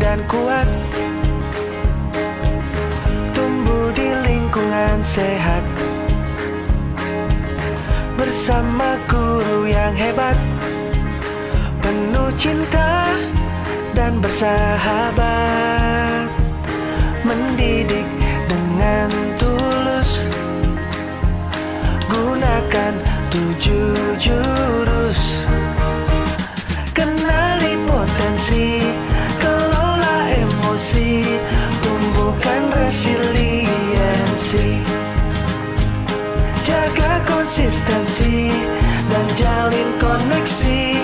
dan kuat, tumbuh di lingkungan sehat, bersama guru yang hebat, penuh cinta dan bersahabat, mendidik dengan tulus, gunakan 7 jurus. Kenali potensi, kelola emosi, tumbuhkan resiliensi, jaga konsistensi dan jalin koneksi,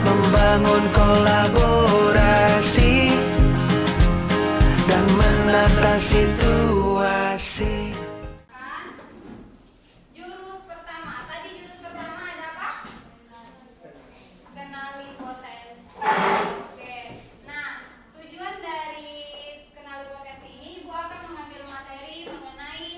membangun kolaborasi dan menata situasi. Jurus pertama, tadi jurus pertama ada apa? Kenali potensi. Oke. Nah, tujuan dari kenali potensi ini Ibu akan mengambil materi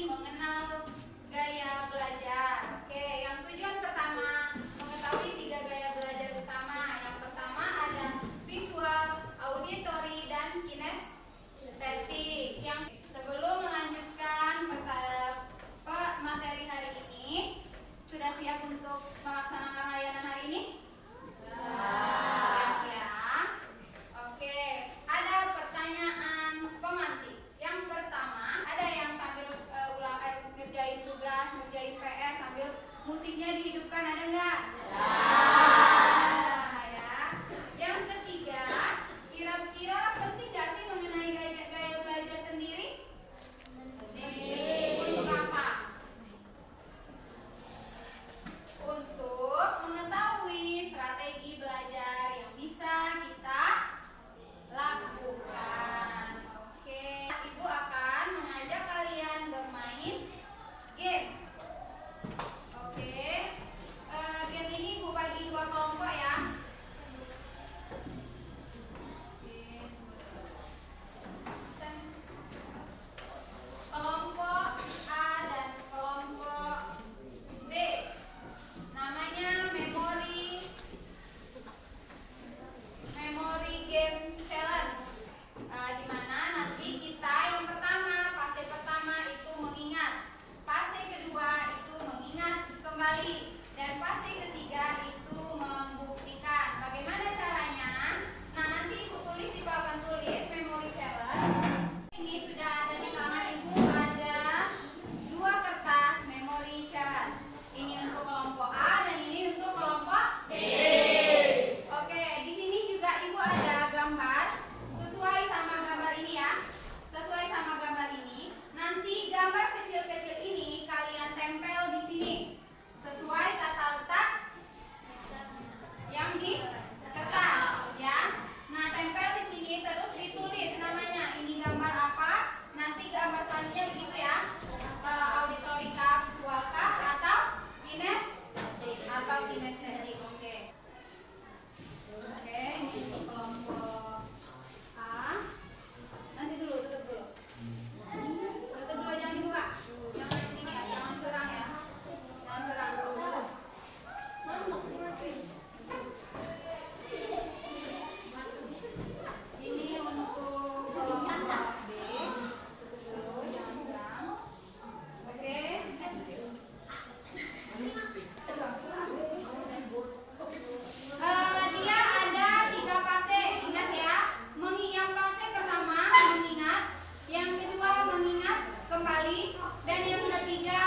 mengenal gaya belajar. Oke, yang tujuan pertama mengetahui 3 gaya belajar utama. Yang pertama ada visual, auditory, dan kinestetik. Yang sebelum melanjutkan materi hari ini, sudah siap untuk melaksanakan layanan hari ini? Siap ya. Oke, ada pertanyaan pemantik. Yang pertama, ada yang sambil ngerjain tugas, ngerjain PR sambil musiknya dihidupkan, ada nggak? Ya. Yang ketiga, kira-kira penting nggak sih mengenai gaya belajar sendiri? Untuk apa? Untuk mengetahui strategi belajar yang bisa kita lakukan. Oke, Ibu akan mengajak kalian bermain game. Oke, game ini Ibu bagi 2 kelompok ya. Kelompok A dan kelompok B. Namanya memory game challenge. Di mana nanti kita yang pertama, fase pertama itu mengingat, fase kedua itu mengingat kembali, dan fase ketiga itu membuktikan. Bagaimana caranya? Nah, nanti Ibu tulis di papan tulis memory challenge. Ini sudah ada di tangan Ibu, ada 2 kertas memory challenge. Ini untuk kelompok A dan ini untuk kelompok B. Oke, di sini juga Ibu ada gambar sesuai sama gambar ini ya. Sesuai sama gambar ini. Nanti gambar kecil-kecil ini kalian tempel di sini sesuai tata letak yang di kertas ya. Nah, tempel di sini terus ditulis namanya. Ini gambar apa? Nanti gambar selanjutnya begitu ya. Auditory kah, visual kah, atau kinestetik. Oke. Oke, ini untuk kelompok A. Nanti dulu, tutup dulu. Tutup dulu, jangan dibuka. Jangan ini ya, jangan curang ya. Jangan curang. Tutup. Ini untuk kelompok B. Tutup dulu, jangan curang. Oke. Dia ada 3 fase, ingat ya. Yang fase pertama mengingat, yang kedua mengingat kembali, dan yang ketiga